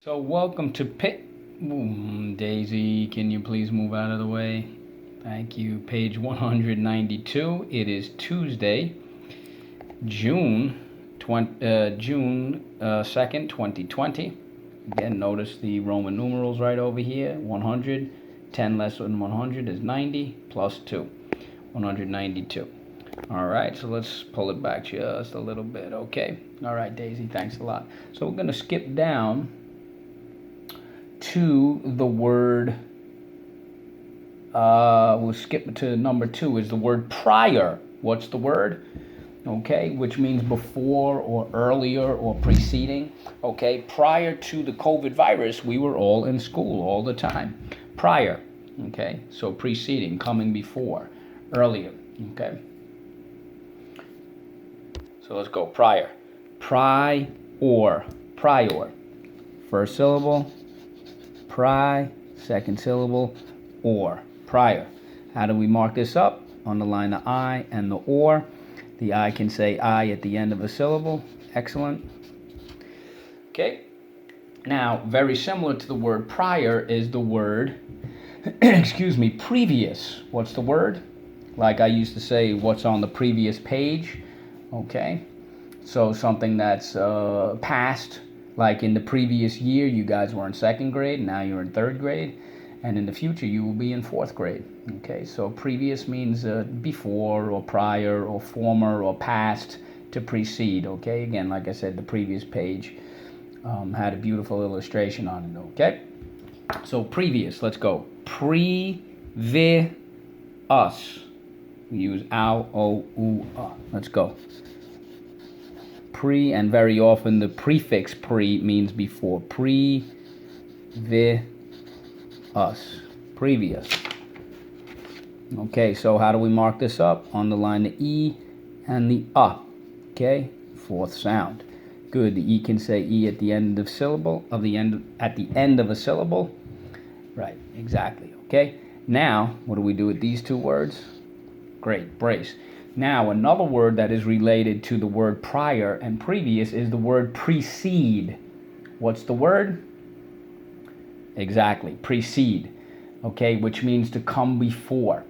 So welcome to Daisy, can you please move out of the way? Thank you. Page 192. It is Tuesday, June 2nd, 2020. Again, notice the Roman numerals right over here. 100, 10 less than 100 is 90, plus 2, 192. All right, so let's pull it back just a little bit, okay? All right, Daisy, thanks a lot. So we're going to skip down to the word, we'll skip to number 2, is the word prior. What's the word? Okay, which means before or earlier or preceding. Okay, prior to the COVID virus, we were all in school all the time. Prior, okay, so preceding, coming before, earlier, okay. So let's go, prior. Prior, prior. First syllable, second syllable, or, prior. How do we mark this up? Underline the I and the or. The I can say I at the end of a syllable. Excellent. Okay. Now, very similar to the word prior is the word, previous. What's the word? Like I used to say, what's on the previous page? Okay. So something that's past. Like in the previous year, you guys were in second grade, now you're in third grade, and in the future, you will be in fourth grade. Okay, so previous means before, or prior, or former, or past, to precede. Okay, again, like I said, the previous page had a beautiful illustration on it. Okay, so previous, let's go. Previous. We use ow, o, u, Let's go. Pre, and very often the prefix pre means before. Previous. Previous. Okay, so how do we mark this up? Underline the E and the Okay, fourth sound. Good. The E can say E at the end of syllable, at the end of a syllable. Right, exactly. Okay. Now, what do we do with these two words? Great, brace. Now, another word that is related to the word prior and previous is the word precede. What's the word? Exactly, precede. Okay, which means to come before.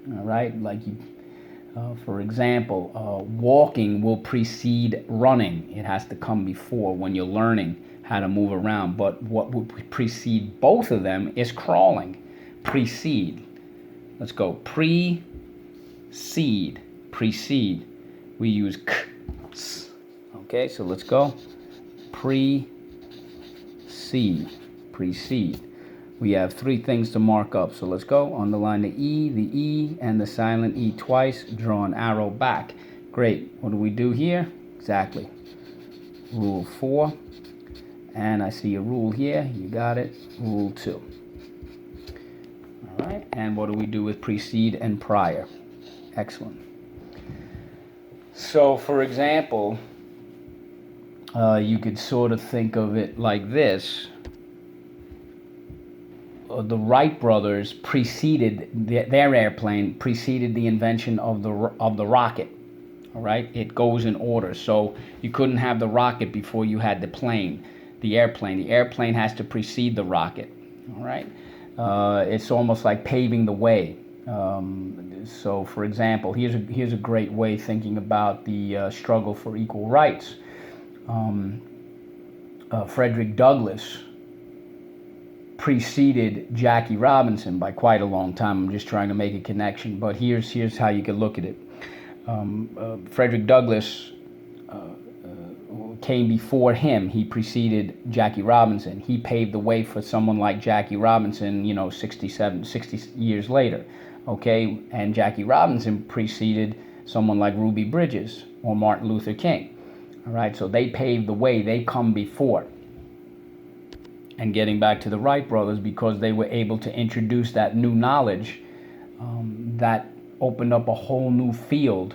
All right, like you, for example, walking will precede running. It has to come before when you're learning how to move around. But what would precede both of them is crawling. Precede. Let's go. Precede. Precede. We use k, s. Okay, so let's go. Precede. Precede. We have 3 things to mark up. So let's go. Underline the E, and the silent E twice. Draw an arrow back. Great. What do we do here? Exactly. Rule 4. And I see a rule here. You got it. Rule 2. All right. And what do we do with precede and prior? Excellent. So, for example, you could sort of think of it like this. The Wright brothers preceded their airplane preceded the invention of the rocket. All right, it goes in order. So you couldn't have the rocket before you had the plane, the airplane. The airplane has to precede the rocket. All right, it's almost like paving the way. So, for example, here's a great way thinking about the struggle for equal rights. Frederick Douglass preceded Jackie Robinson by quite a long time. I'm just trying to make a connection, but here's how you could look at it. Frederick Douglass came before him. He preceded Jackie Robinson. He paved the way for someone like Jackie Robinson, 60 years later. Okay, and Jackie Robinson preceded someone like Ruby Bridges or Martin Luther King. All right, so they paved the way. They come before. And getting back to the Wright brothers, because they were able to introduce that new knowledge that opened up a whole new field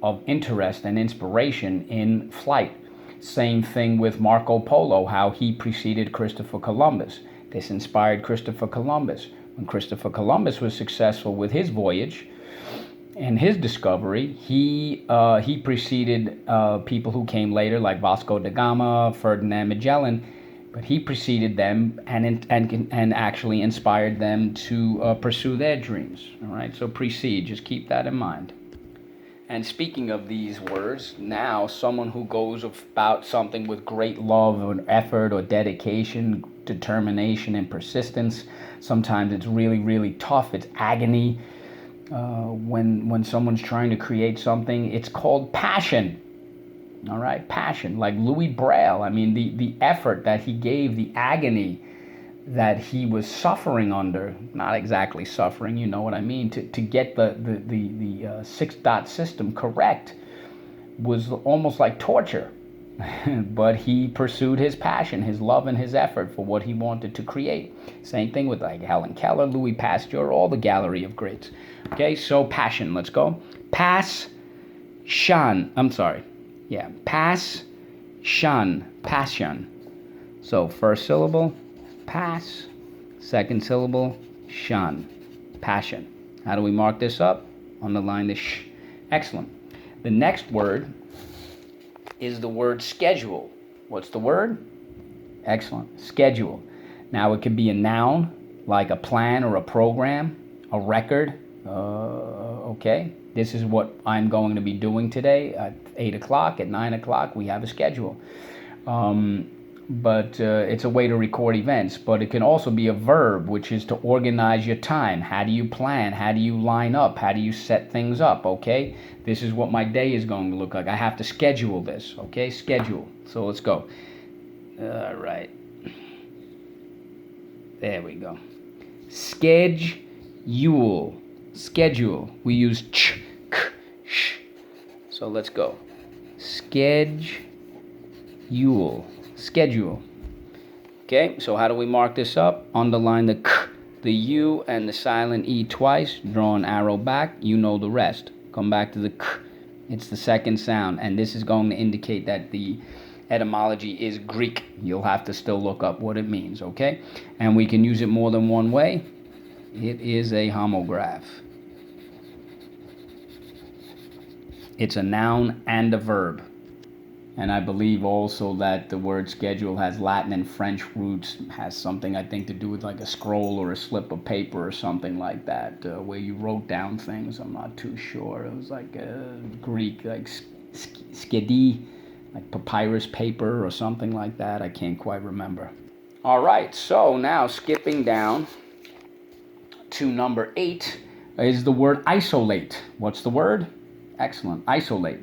of interest and inspiration in flight. Same thing with Marco Polo, how he preceded Christopher Columbus. This inspired Christopher Columbus. When Christopher Columbus was successful with his voyage and his discovery, he preceded people who came later, like Vasco da Gama, Ferdinand Magellan, but he preceded them and actually inspired them to pursue their dreams. All right, so precede, just keep that in mind. And speaking of these words, now someone who goes about something with great love or effort or dedication, determination, and persistence. Sometimes it's really, really tough. It's agony. When someone's trying to create something, it's called passion. All right, passion. Like Louis Braille. I mean, the effort that he gave, the agony that he was suffering under, not exactly suffering, you know what I mean, to get the 6-dot system correct was almost like torture. But he pursued his passion, his love, and his effort for what he wanted to create. Same thing with like Helen Keller, Louis Pasteur, all the gallery of greats. Okay, so passion, let's go. Passion. Passion. So first syllable, pass, second syllable, shun, passion. How do we mark this up? Underline the sh. Excellent. The next word is the word schedule. What's the word? Excellent. Schedule. Now it could be a noun, like a plan or a program, a record. Okay, this is what I'm going to be doing today at 8 o'clock, at 9 o'clock. We have a schedule. But it's a way to record events. But it can also be a verb, which is to organize your time. How do you plan? How do you line up? How do you set things up? Okay, this is what my day is going to look like. I have to schedule this. Okay, schedule. So let's go. All right. There we go. Schedule. Schedule. We use ch, k, sh. So let's go. Schedule. Schedule. Okay, so how do we mark this up? Underline the k, the u, and the silent e twice. Draw an arrow back. You know the rest. Come back to the k. It's the second sound, and this is going to indicate that the etymology is Greek. You'll have to still look up what it means, okay? And we can use it more than one way. It is a homograph. It's a noun and a verb. And I believe also that the word schedule has Latin and French roots, has something I think to do with like a scroll or a slip of paper or something like that, where you wrote down things. I'm not too sure. It was like Greek, like skedi, like papyrus paper or something like that. I can't quite remember. All right, so now skipping down to number 8 is the word isolate. What's the word? Excellent. Isolate.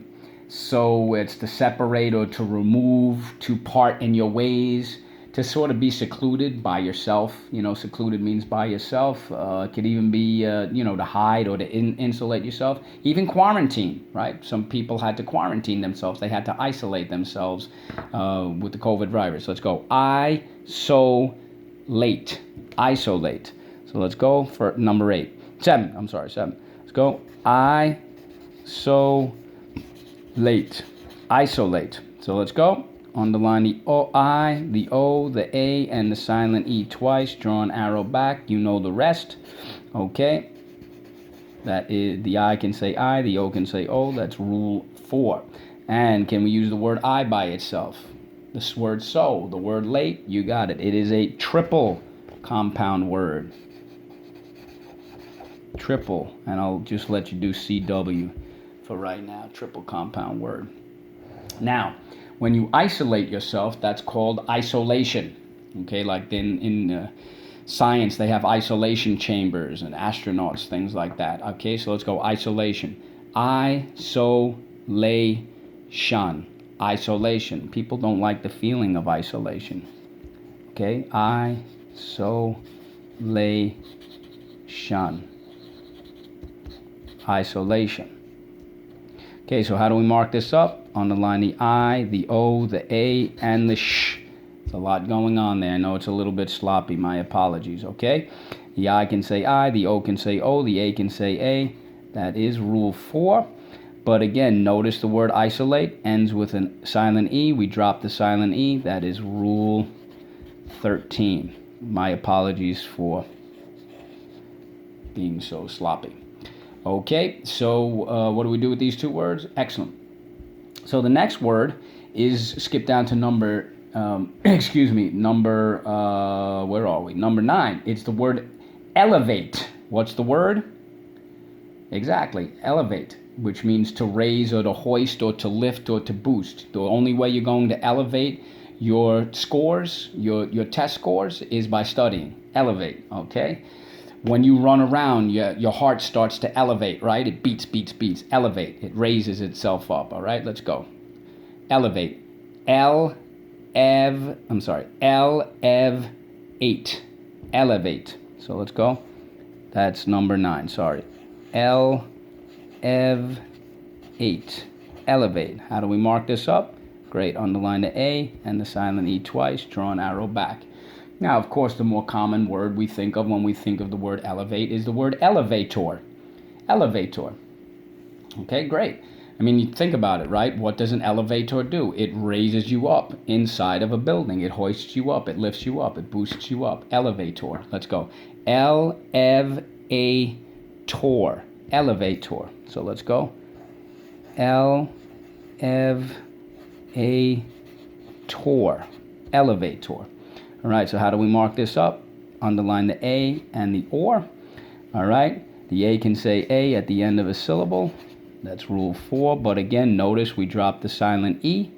So it's to separate or to remove, to part in your ways, to sort of be secluded by yourself. You know, secluded means by yourself. It could even be, to hide or to insulate yourself. Even quarantine, right? Some people had to quarantine themselves. They had to isolate themselves with the COVID virus. Let's go. Isolate. Isolate. So let's go for number 7. Let's go. Isolate. Isolate. So let's go. Underline the O-I, the O, the A, and the silent E twice. Draw an arrow back. You know the rest. Okay. That is, the I can say I, the O can say O. That's rule 4. And can we use the word I by itself? This word so, the word late, you got it. It is a triple compound word. Triple. And I'll just let you do CW for right now. Triple compound word. Now, when you isolate yourself, that's called isolation. Okay, like in science, they have isolation chambers and astronauts, things like that. Okay, so let's go. Isolation. Isolation. Isolation. People don't like the feeling of isolation. Okay, isolation. Isolation. Okay, so how do we mark this up? Underline the I, the O, the A, and the sh. There's a lot going on there. I know it's a little bit sloppy. My apologies, okay? The I can say I, the O can say O, the A can say A. That is rule 4. But again, notice the word isolate ends with a silent E. We drop the silent E. That is rule 13. My apologies for being so sloppy. Okay, so what do we do with these 2 words? Excellent. So the next word is, skip down to number excuse me, where are we? Number 9. It's the word elevate. What's the word? Exactly, elevate, which means to raise or to hoist or to lift or to boost. The only way you're going to elevate your scores, your test scores, is by studying. Elevate, okay? When you run around, your heart starts to elevate, right? It beats, beats, beats. Elevate. It raises itself up, all right? Let's go. Elevate. L-ev-8. Elevate. So let's go. That's number 9, sorry. L-ev-8. Elevate. How do we mark this up? Great. Underline the A and the silent E twice. Draw an arrow back. Now, of course, the more common word we think of when we think of the word elevate is the word elevator. Elevator. Okay, great. I mean, you think about it, right? What does an elevator do? It raises you up inside of a building. It hoists you up. It lifts you up. It boosts you up. Elevator. Let's go. L-ev-a-tor. Elevator. So let's go. L-ev-a-tor. Elevator. All right, so how do we mark this up? Underline the A and the OR. All right, the A can say A at the end of a syllable. That's rule 4. But again, notice we dropped the silent E,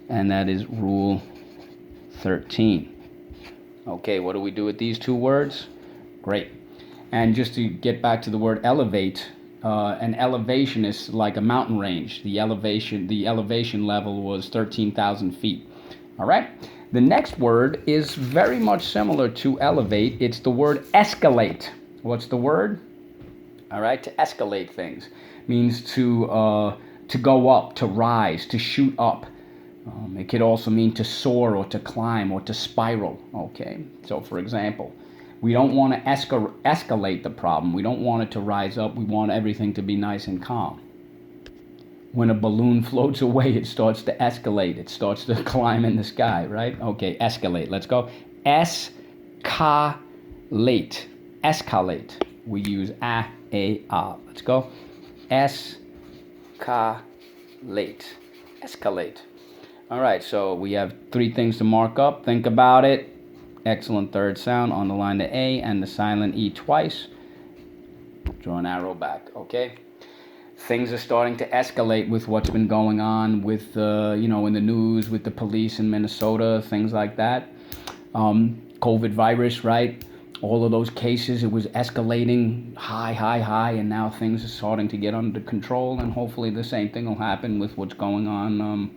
and that is rule 13. Okay, what do we do with these 2 words? Great. And just to get back to the word elevate, an elevation is like a mountain range. The elevation level was 13,000 feet. All right. The next word is very much similar to elevate. It's the word escalate. What's the word? All right, to escalate things means to go up, to rise, to shoot up. It could also mean to soar or to climb or to spiral. Okay, so for example, we don't want to escalate the problem. We don't want it to rise up. We want everything to be nice and calm. When a balloon floats away, it starts to escalate. It starts to climb in the sky, right? Okay, escalate. Let's go. Escalate. Escalate. We use a-a-a. Let's go. Escalate. Escalate. All right, so we have 3 things to mark up. Think about it. Excellent third sound. Underline the A and the silent E twice. Draw an arrow back, okay? Things are starting to escalate with what's been going on with, in the news, with the police in Minnesota, things like that. COVID virus, right? All of those cases, it was escalating high, and now things are starting to get under control, and hopefully the same thing will happen with what's going on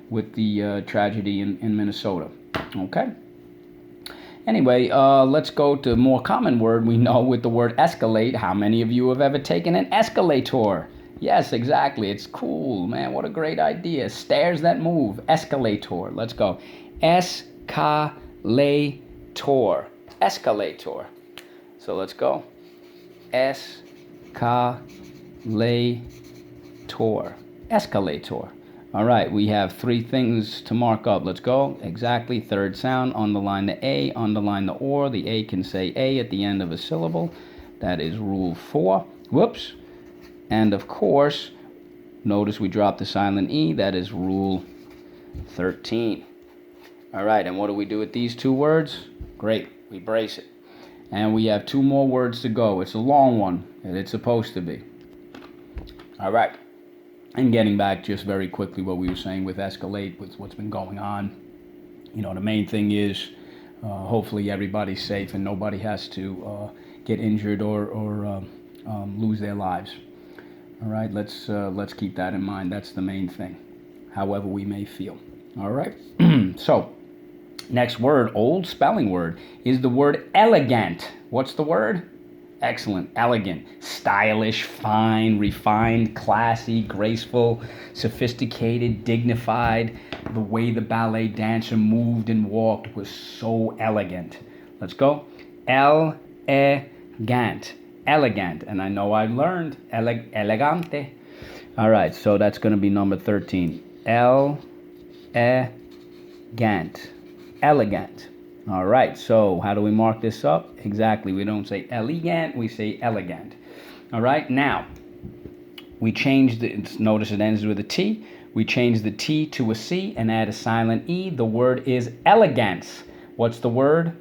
with the tragedy in Minnesota. Okay? Anyway, let's go to a more common word we know with the word escalate. How many of you have ever taken an escalator? Yes, exactly. It's cool, man. What a great idea. Stairs that move. Escalator. Let's go. Escalator. Escalator. So let's go. Escalator. Escalator. All right, we have 3 things to mark up. Let's go. Exactly. Third sound. Underline the A. Underline the OR. The A can say A at the end of a syllable. That is rule 4. Whoops. And of course, notice we dropped the silent E. That is rule 13. All right, and what do we do with these 2 words? Great, we brace it. And we have 2 more words to go. It's a long one, and it's supposed to be. All right, and getting back just very quickly what we were saying with escalate, with what's been going on. The main thing is hopefully everybody's safe and nobody has to get injured or lose their lives. All right, let's keep that in mind. That's the main thing, however we may feel. All right, so next word, old spelling word, is the word elegant. What's the word? Excellent, elegant, stylish, fine, refined, classy, graceful, sophisticated, dignified. The way the ballet dancer moved and walked was so elegant. Let's go. Elegant. Elegant, and I know I learned elegante. All right, so that's going to be number 13. Elegant. Elegant. All right, so how do we mark this up? Exactly, we don't say elegant, we say elegant. All right, now we changed it. Notice it ends with a T. We change the T to a C and add a silent E. The word is elegance. What's the word?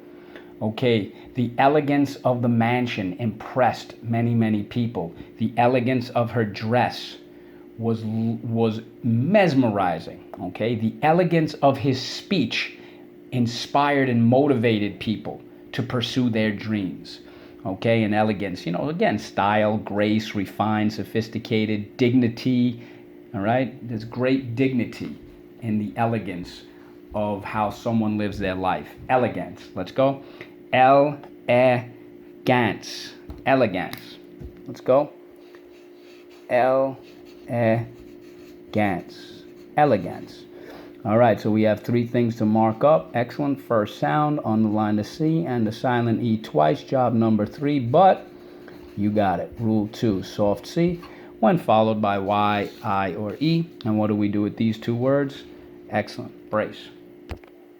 Okay, the elegance of the mansion impressed many, many people. The elegance of her dress was mesmerizing. Okay, the elegance of his speech inspired and motivated people to pursue their dreams. Okay, and elegance, again, style, grace, refined, sophisticated, dignity. All right, there's great dignity in the elegance of how someone lives their life. Elegance. Let's go. Elegance. Elegance. Let's go. Elegance. Elegance. All right, so we have 3 things to mark up. Excellent. First sound, underline the C and the silent E twice. Job number 3, but you got it. Rule 2, soft C when followed by Y, I, or E. And what do we do with these 2 words? Excellent. Brace.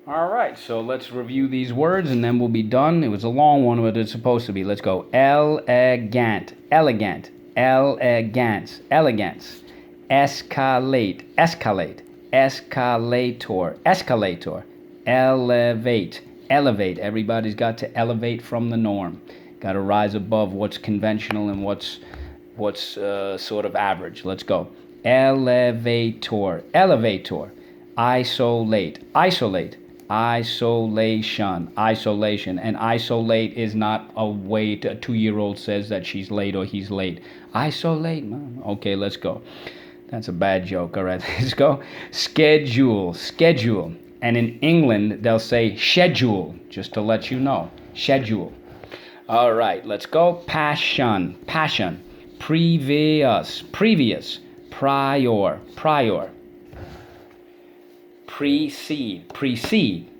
All right, so let's review these words and then we'll be done. It was a long one, but it's supposed to be. Let's go. Elegant. Elegant. Elegance. Elegance. Escalate. Escalate. Escalator. Escalator. Elevate. Elevate. Everybody's got to elevate from the norm. Got to rise above what's conventional and what's sort of average. Let's go. Elevator. Elevator. Isolate. Isolate. Isolation. Isolation. And isolate is not a way a 2-year-old says that she's late or he's late. Isolate. Okay, let's go. That's a bad joke. All right, let's go. Schedule. Schedule. And in England, they'll say schedule, just to let you know. Schedule. All right, let's go. Passion. Passion. Previous. Previous. Prior. Prior. Precede. Precede.